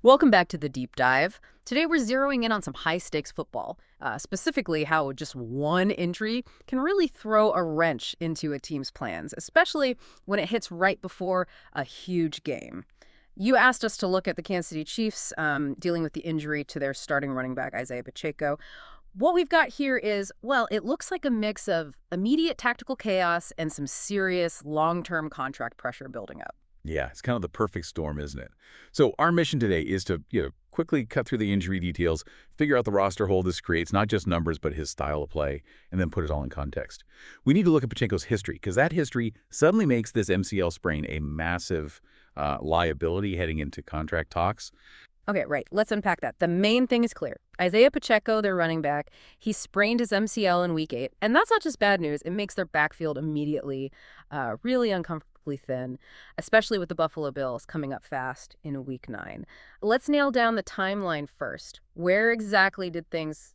Welcome back to the deep dive. Today we're zeroing in on some high-stakes football, specifically how just one injury can really throw a wrench into a team's plans, especially when it hits right before a huge game. You asked us to look at the Kansas City Chiefs dealing with the injury to their starting running back, Isaiah Pacheco. What we've got here is, well, it looks like a mix of immediate tactical chaos and some serious long-term contract pressure building up. Yeah, it's kind of the perfect storm, isn't it? So our mission today is to, quickly cut through the injury details, figure out the roster hole this creates, not just numbers, but his style of play, and then put it all in context. We need to look at Pacheco's history, because that history suddenly makes this MCL sprain a massive liability heading into contract talks. Okay, right. Let's unpack that. The main thing is clear. Isaiah Pacheco, their running back, he sprained his MCL in week 8. And that's not just bad news. It makes their backfield immediately really uncomfortably thin, especially with the Buffalo Bills coming up fast in week 9. Let's nail down the timeline first. Where exactly did things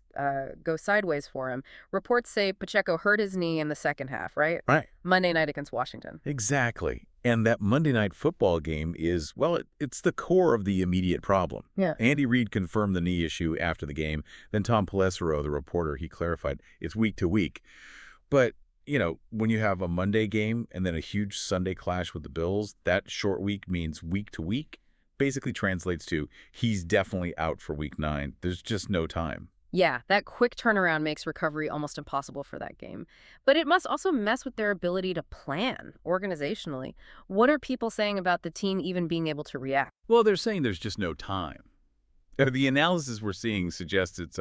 go sideways for him? Reports say Pacheco hurt his knee in the second half, right? Right. Monday night against Washington. Exactly. And that Monday night football game is, well, it's the core of the immediate problem. Yeah. Andy Reid confirmed the knee issue after the game. Then Tom Pelissero, the reporter, he clarified it's week to week. But, when you have a Monday game and then a huge Sunday clash with the Bills, that short week means week to week. Basically translates to he's definitely out for week 9. There's just no time. Yeah, that quick turnaround makes recovery almost impossible for that game. But it must also mess with their ability to plan organizationally. What are people saying about the team even being able to react? Well, they're saying there's just no time. The analysis we're seeing suggests it's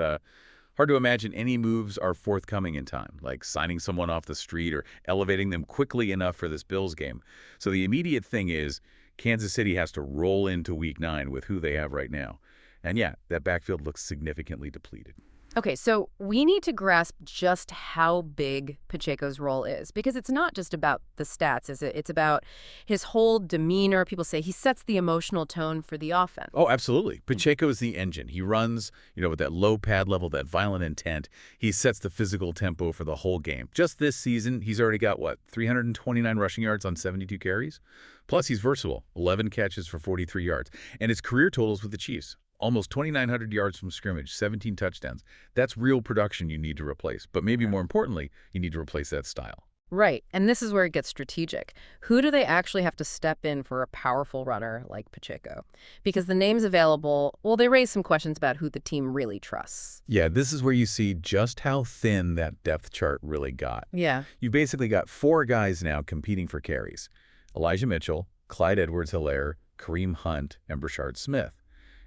hard to imagine any moves are forthcoming in time, like signing someone off the street or elevating them quickly enough for this Bills game. So the immediate thing is Kansas City has to roll into week 9 with who they have right now. And yeah, that backfield looks significantly depleted. Okay, so we need to grasp just how big Pacheco's role is, because it's not just about the stats, is it? It's about his whole demeanor. People say he sets the emotional tone for the offense. Oh, absolutely. Pacheco is the engine. He runs, with that low pad level, that violent intent. He sets the physical tempo for the whole game. Just this season, he's already got, 329 rushing yards on 72 carries? Plus, he's versatile, 11 catches for 43 yards. And his career totals with the Chiefs, almost 2,900 yards from scrimmage, 17 touchdowns. That's real production you need to replace. But maybe more importantly, you need to replace that style. Right, and this is where it gets strategic. Who do they actually have to step in for a powerful runner like Pacheco? Because the names available, well, they raise some questions about who the team really trusts. Yeah, this is where you see just how thin that depth chart really got. Yeah. You've basically got 4 guys now competing for carries. Elijah Mitchell, Clyde Edwards-Helaire, Kareem Hunt, and Brashard Smith.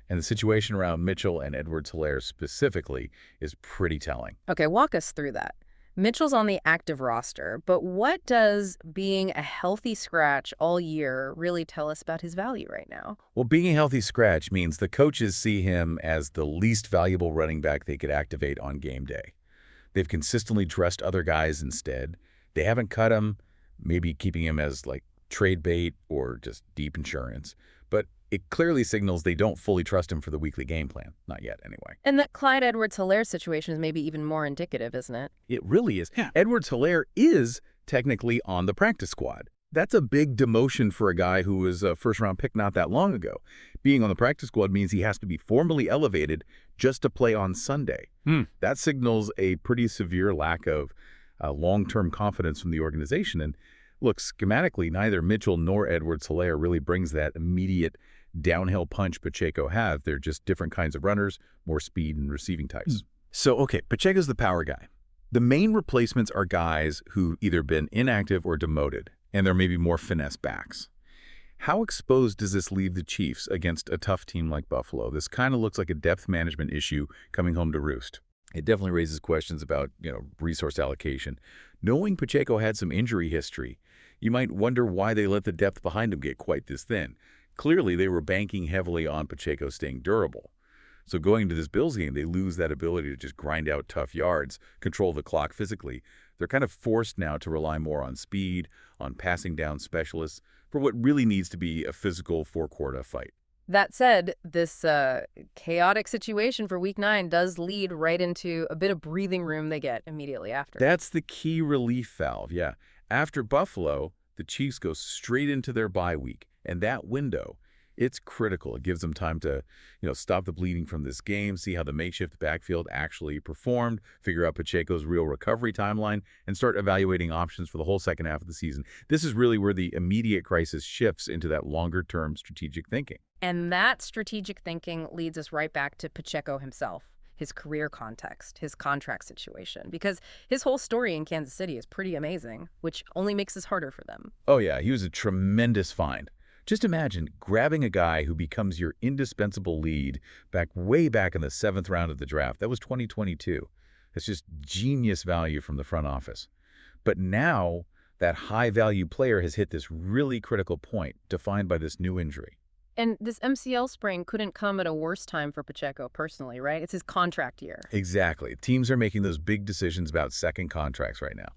And the situation around Mitchell and Edwards-Helaire specifically is pretty telling. Okay, walk us through that. Mitchell's on the active roster, but what does being a healthy scratch all year really tell us about his value right now? Well, being a healthy scratch means the coaches see him as the least valuable running back they could activate on game day. They've consistently dressed other guys instead. They haven't cut him, maybe keeping him as trade bait or just deep insurance. But it clearly signals they don't fully trust him for the weekly game plan. Not yet, anyway. And that Clyde Edwards-Helaire situation is maybe even more indicative, isn't it? It really is. Yeah. Edwards-Helaire is technically on the practice squad. That's a big demotion for a guy who was a first-round pick not that long ago. Being on the practice squad means he has to be formally elevated just to play on Sunday. That signals a pretty severe lack of long-term confidence from the organization. And look, schematically, neither Mitchell nor Edwards-Helaire really brings that immediate downhill punch Pacheco has. They're just different kinds of runners, more speed and receiving types. So, okay, Pacheco's the power guy. The main replacements are guys who've either been inactive or demoted, and they're maybe more finesse backs. How exposed does this leave the Chiefs against a tough team like Buffalo? This kind of looks like a depth management issue coming home to roost. It definitely raises questions about, resource allocation. Knowing Pacheco had some injury history, you might wonder why they let the depth behind him get quite this thin. Clearly, they were banking heavily on Pacheco staying durable. So going into this Bills game, they lose that ability to just grind out tough yards, control the clock physically. They're kind of forced now to rely more on speed, on passing down specialists, for what really needs to be a physical four-quarter fight. That said, this chaotic situation for week 9 does lead right into a bit of breathing room they get immediately after. That's the key relief valve, yeah. After Buffalo, the Chiefs go straight into their bye week, and that window It's critical. It gives them time to, stop the bleeding from this game, see how the makeshift backfield actually performed, figure out Pacheco's real recovery timeline, and start evaluating options for the whole second half of the season. This is really where the immediate crisis shifts into that longer-term strategic thinking. And that strategic thinking leads us right back to Pacheco himself, his career context, his contract situation, because his whole story in Kansas City is pretty amazing, which only makes this harder for them. Oh yeah, he was a tremendous find. Just imagine grabbing a guy who becomes your indispensable lead way back in the seventh round of the draft. That was 2022. That's just genius value from the front office. But now that high-value player has hit this really critical point defined by this new injury. And this MCL sprain couldn't come at a worse time for Pacheco personally, right? It's his contract year. Exactly. Teams are making those big decisions about second contracts right now.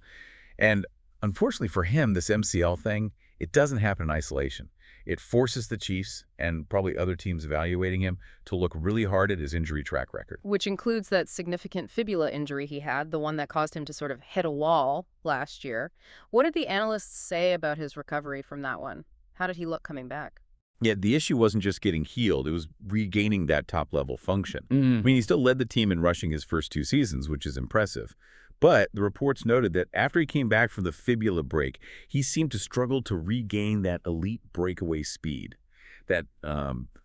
And unfortunately for him, this MCL thing, it doesn't happen in isolation. It forces the Chiefs, and probably other teams evaluating him, to look really hard at his injury track record. Which includes that significant fibula injury he had, the one that caused him to sort of hit a wall last year. What did the analysts say about his recovery from that one? How did he look coming back? Yeah, the issue wasn't just getting healed, it was regaining that top-level function. I mean, he still led the team in rushing his first 2 seasons, which is impressive. But the reports noted that after he came back from the fibula break, he seemed to struggle to regain that elite breakaway speed, that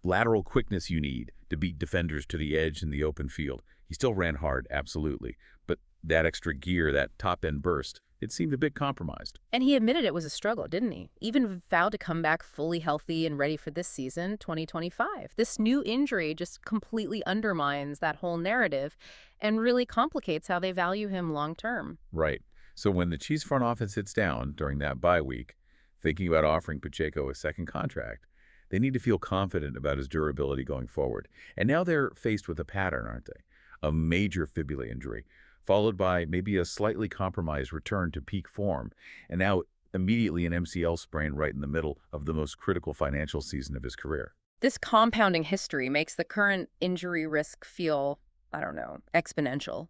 lateral quickness you need to beat defenders to the edge in the open field. He still ran hard, absolutely, but that extra gear, that top-end burst, it seemed a bit compromised. And he admitted it was a struggle, didn't he? Even vowed to come back fully healthy and ready for this season, 2025. This new injury just completely undermines that whole narrative and really complicates how they value him long term. Right. So when the Chiefs front office sits down during that bye week, thinking about offering Pacheco a second contract, they need to feel confident about his durability going forward. And now they're faced with a pattern, aren't they? A major fibula injury, followed by maybe a slightly compromised return to peak form, and now immediately an MCL sprain right in the middle of the most critical financial season of his career. This compounding history makes the current injury risk feel, I don't know, exponential.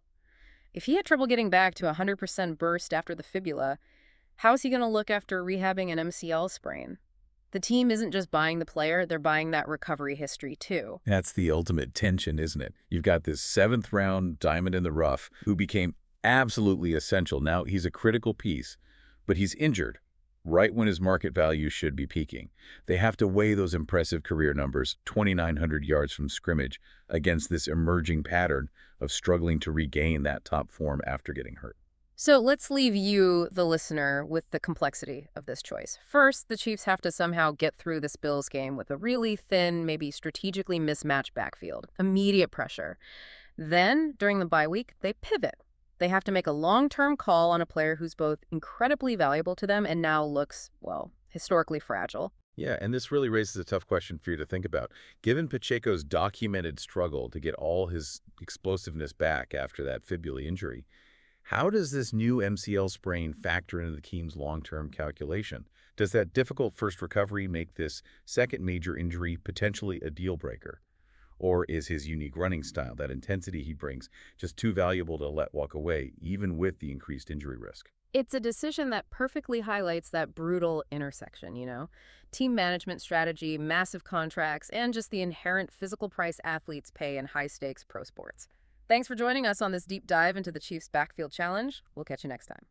If he had trouble getting back to 100% burst after the fibula, how is he going to look after rehabbing an MCL sprain? The team isn't just buying the player, they're buying that recovery history too. That's the ultimate tension, isn't it? You've got this seventh-round diamond in the rough who became absolutely essential. Now he's a critical piece, but he's injured right when his market value should be peaking. They have to weigh those impressive career numbers, 2,900 yards from scrimmage, against this emerging pattern of struggling to regain that top form after getting hurt. So let's leave you, the listener, with the complexity of this choice. First, the Chiefs have to somehow get through this Bills game with a really thin, maybe strategically mismatched backfield. Immediate pressure. Then, during the bye week, they pivot. They have to make a long-term call on a player who's both incredibly valuable to them and now looks, well, historically fragile. Yeah, and this really raises a tough question for you to think about. Given Pacheco's documented struggle to get all his explosiveness back after that fibula injury, how does this new MCL sprain factor into the team's long-term calculation? Does that difficult first recovery make this second major injury potentially a deal breaker? Or is his unique running style, that intensity he brings, just too valuable to let walk away, even with the increased injury risk? It's a decision that perfectly highlights that brutal intersection, you know? Team management strategy, massive contracts, and just the inherent physical price athletes pay in high-stakes pro sports. Thanks for joining us on this deep dive into the Chiefs Backfield Challenge. We'll catch you next time.